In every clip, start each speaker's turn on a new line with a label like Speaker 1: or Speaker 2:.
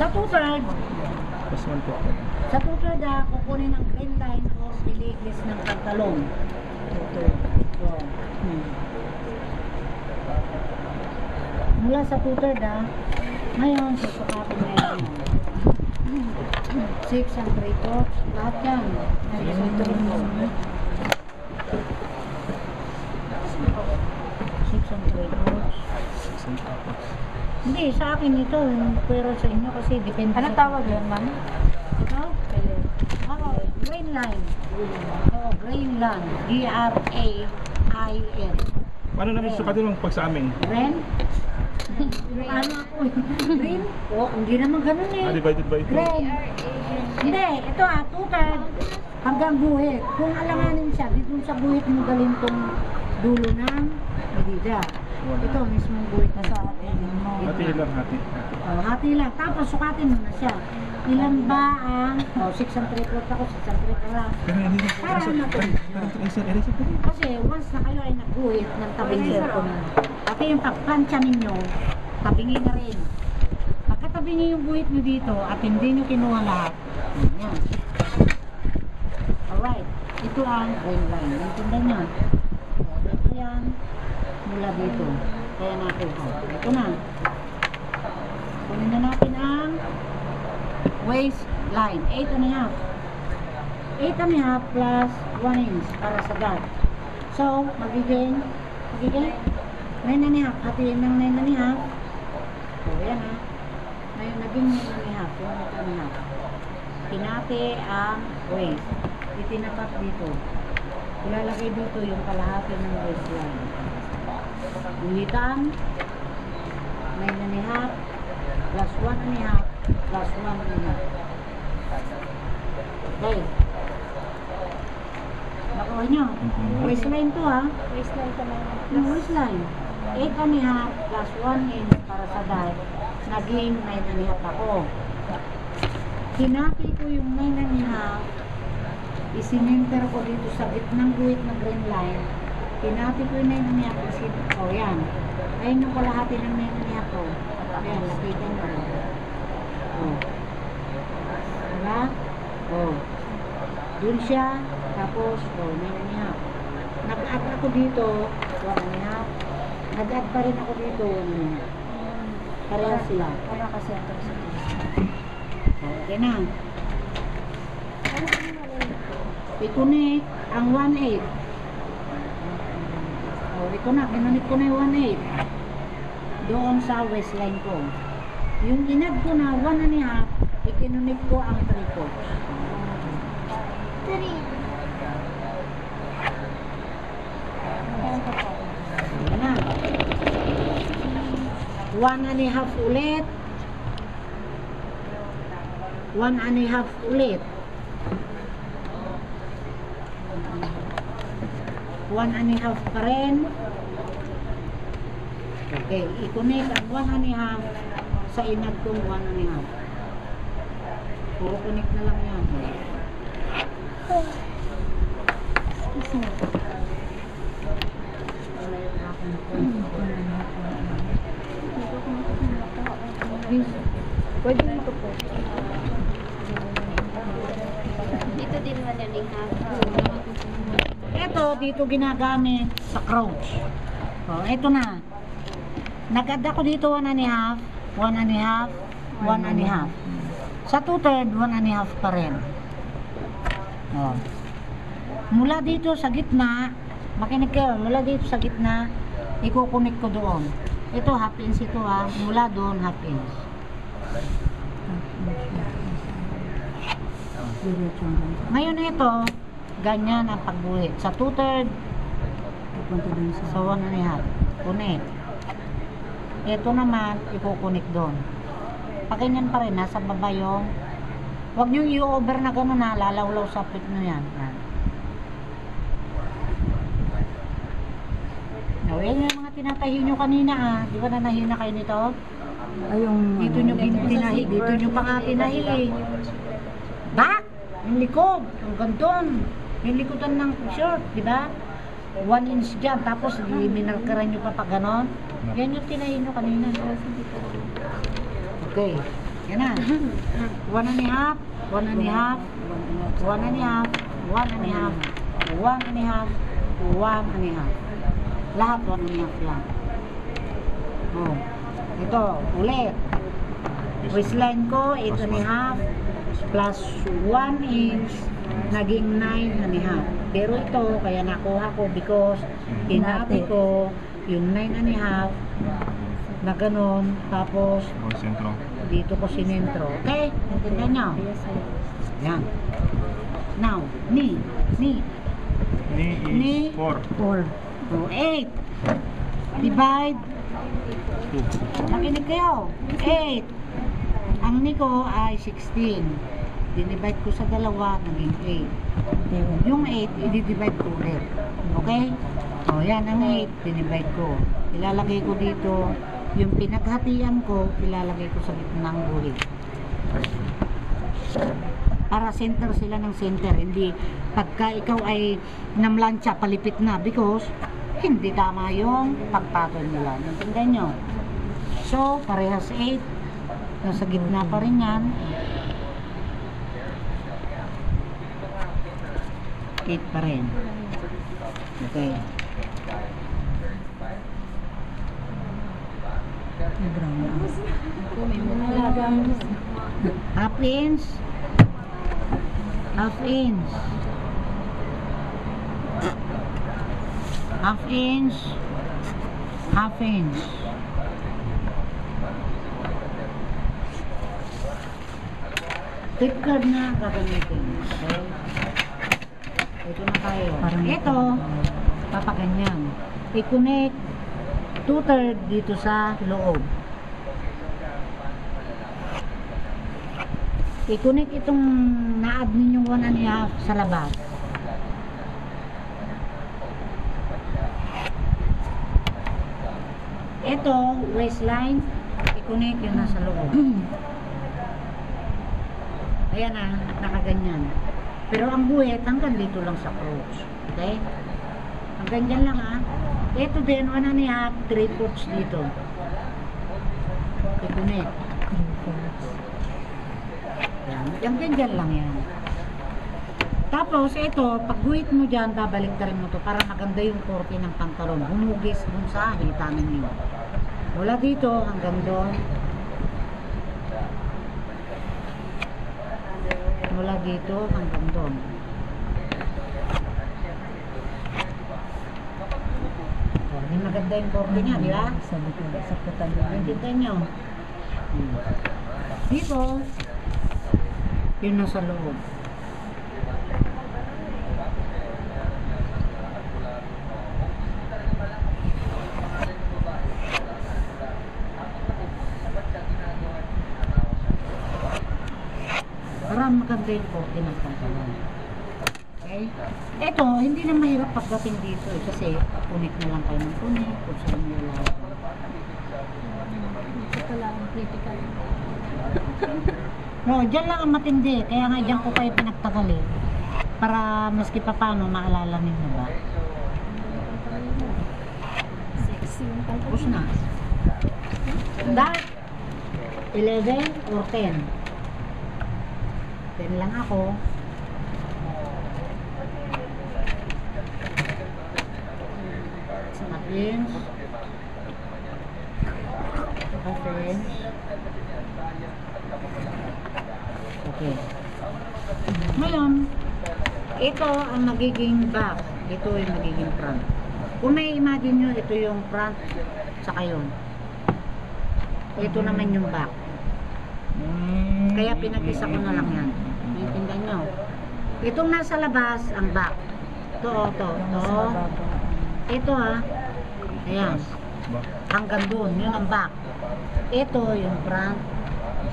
Speaker 1: Sa two-third,
Speaker 2: Plus 150.
Speaker 1: sa two-third kukunin ng green line or piliglis ng pantalon. Two-third. So, mula sa two-third ngayon, susukatin na yun. 6 and 3/4. Lahat yan. 6 and 3/4. 6 and 3/4. Hindi, sa akin ito. Pero sa inyo kasi depende.
Speaker 3: Anong tawag yun, ma'am?
Speaker 1: Ito? Oo, grain line. Oo, grain line. G-R-A-I-N.
Speaker 2: Paano namin sukatin ng pag sa amin?
Speaker 1: Grain? Ano ako? Grain? Oo, hindi naman ganun eh.
Speaker 2: Divided by 2.
Speaker 1: Grain. Hindi, ito two-third hanggang guhit. Kung alanganin siya, dito sa guhit mo galing tong dulo ng medida. Ito mismong guhit na sa atin.
Speaker 2: Hati lang, hati.
Speaker 1: Hati lang. Tapos sukatin mo na siya. Ilan ba ang 6 and 3/4 ako, 6 and 3/4 lang. Para na to. Kasi once na kayo ay nagguhit ng tabingi ko na. Pati yung pagplansya ninyo, tabingi na rin. Pagkatabingi yung guhit nyo dito at hindi nyo kinuha lahat. Yan. Alright. Ito ang grain line. Naintindihan nyo? Ito yan. Mula dito. Kaya nakuha. Ito na. Kunin na natin ang waist line. 8.5. 8.5 plus 1 inch para sa dot. So, magiging 9.5. Hatiin ng 9.5. So, yan Ngayon, naging 9.5. 9.5. Pinati ang waist. Itinapat dito. Ilalagay dito yung kalahati ng waistline. Guhitan. 9.5 plus 1.5 plus 1.5. Okay. Nakuha nyo. Waistline to
Speaker 3: Waistline ka na.
Speaker 1: Yung waistline. 8.5 plus 1 inch para sa dot. Naging 9.5 ako. Hinati ko yung 9.5. Isininter ko dito sa gitnang guhit na green line. Hinati ko yung 9.5. O yan. Ayun yung kalahati ng 9.5 ko. Ayan, lapitan ko. O. Diba? O. Dun siya. Tapos, 9.5. Nag-add ako dito, 1.5. Nag-add pa rin ako dito, 1.5. Pareha sila.
Speaker 3: Para kasi ito sa
Speaker 1: Okay na. I-connect ang 1.8. Ito na, kinunit ko na yung 1.8. Doon sa waistline ko. Yung inad ko na 1.5, ikinunit ko ang 3/4.
Speaker 3: 3.
Speaker 1: Na. 1.5 ulit. 1.5 ulit. 1.5 pa rin. Okay, i-connect ang 1.5 sa inad kong 1.5. Puro connect na lang yan.
Speaker 3: Excuse me. Pwede mo ito po. Dito din madaling
Speaker 1: Ito, dito ginagamit sa crouch. O, ito na. Nag-add ako dito 1.5, 1.5, 1.5. Sa two-third, 1.5 pa rin. O. Mula dito sa gitna, makinig kayo, mula dito sa gitna, ikukunik ko doon. Ito, half inch ito mula doon, half inch. Ngayon ito, ganyan ang pagbuhit. Sa two-third, sa 1.5. Kunik. Ito naman, ikukunik doon. Pag ganyan pa rin, nasa baba yung, huwag nyo i-over na gano'n lalawlaw sa pit nyo yan. Now, yan yung mga tinatahi nyo kanina Di ba na nahina kayo nito? Dito nyo tinahi, dito nyo pa nga tinahi Back! Yung likod, yung ganton. Yung likodan ng shirt, di ba? 1 inch dyan, tapos minarkaran nyo pa pa ganon. Yan yung tinahin nyo kanina. Okay. Yan na. 1 1/2, 1 1/2, 1 1/2, 1 1/2, 1 1/2, 1 1/2. Lahat 1 1/2 lang. Oh. Ito, ulit. Waistline ko, 8 1/2 plus 1 inch, naging 9 1/2. Pero ito, kaya nakuha ko because hinabi ko yung 9 1/2 na ganun, tapos
Speaker 2: O, sentro.
Speaker 1: dito ko sinentro. Okay? Intindihan nyo?
Speaker 3: Yes, sir.
Speaker 1: Yan. Now, knee.
Speaker 2: Knee is 4.
Speaker 1: 4. So, 8. Divide.
Speaker 2: 2.
Speaker 1: Makinig kayo. 8. Ang knee ko ay 16. Dinivide ko sa dalawa, naging 8. Yung 8, i-divide ko ulit. Okay? O, yan ang 8, dinivide ko. Ilalagay ko dito. Yung pinaghatian ko, ilalagay ko sa gitna ng guhit. Para center sila ng center. Hindi pagka ikaw ay namlansya, palipit na. Because, hindi tama yung pagpatol nila. Natindihan nyo? So, parehas 8. Nasa gitna pa rin yan. 8 pa rin. Okay.
Speaker 3: Ako may mga lagang.
Speaker 1: Half inch. Half inch. Half inch. Half inch. Tip card na gagamitin. Okay? Ito na tayo. Ito, papaganyan. I-connect 2/3 dito sa loob. I-connect itong na-add ninyong 1 1/2 sa labas. Ito, waistline, i-connect yung nasa loob. Ayan na, nakaganyan. Pero ang buhet, hanggang dito lang sa crotch. Okay? Hanggang dyan lang ha. Ito din, 1 1/2, 3/4 dito. I-connect. Yan, dyan lang yan. Tapos, ito, pag guhit mo dyan, babalik ka rin mo to para maganda yung korte ng pantalon. Humugis dun sa hitanan nyo. Mula dito hanggang doon. Mula dito hanggang doon. Hindi maganda yung korte niya, di ba? Naintindihan nyo. Dito, yun nasa loob. Para maganda yung korte ng pantalon. Okay? Ito, hindi na mahirap pagdating dito eh, kasi punit na lang kayo ng punit kung saan nyo lang.
Speaker 3: Ito lang ang critical.
Speaker 1: No, dyan lang ang matindi. Kaya nga dyan ko kayo pinagtagal eh. Para maski pa paano maalala ninyo ba?
Speaker 3: Sexy yung pantalon.
Speaker 1: Tapos na. Dahil 11 or 10. 10 lang ako. Half-inch. Half-inch. Okay. Ngayon, ito ang magiging back. Ito yung magiging front. Kung may imagine nyo, ito yung front, saka yun. Ito naman yung back. Kaya pinag-isa ko na lang yan. Naintindihan nyo? Itong nasa labas, ang back. Ito. Ito ha. Ayan. Hanggang doon. Yun ang back. Ito yung front.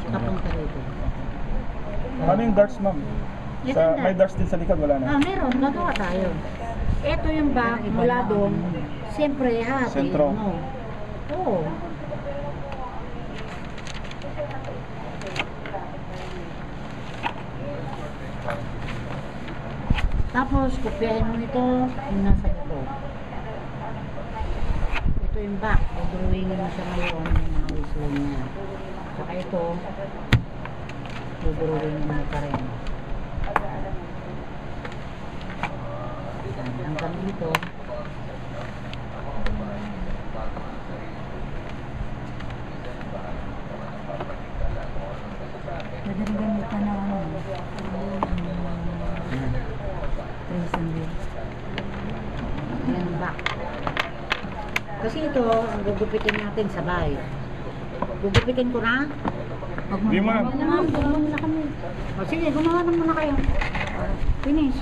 Speaker 1: Papunta rito.
Speaker 2: Ano yung darts, ma'am?
Speaker 1: Ito yung
Speaker 2: May darts din sa likod, wala na?
Speaker 1: Meron. Nagawa tayo. Ito yung back. Mula doon. Siyempre, hati.
Speaker 2: Sentro.
Speaker 1: No? Oo. Tapos, kopyahin mo nito yung nasa ito. Ito yung back. Drawingin mo siya ngayon yung mga waistline niya. Saka ito, Duduruin mo pa rin. Yan, hanggang dito. Pwede rin ganito na prison din. Ayan ang back. Kasi ito, ang gugupitin natin sabay. Gugupitin ko na. Huwag
Speaker 2: Di mo na.
Speaker 3: Gumawa na kami.
Speaker 1: O sige, gumawa na muna kayo. Finish.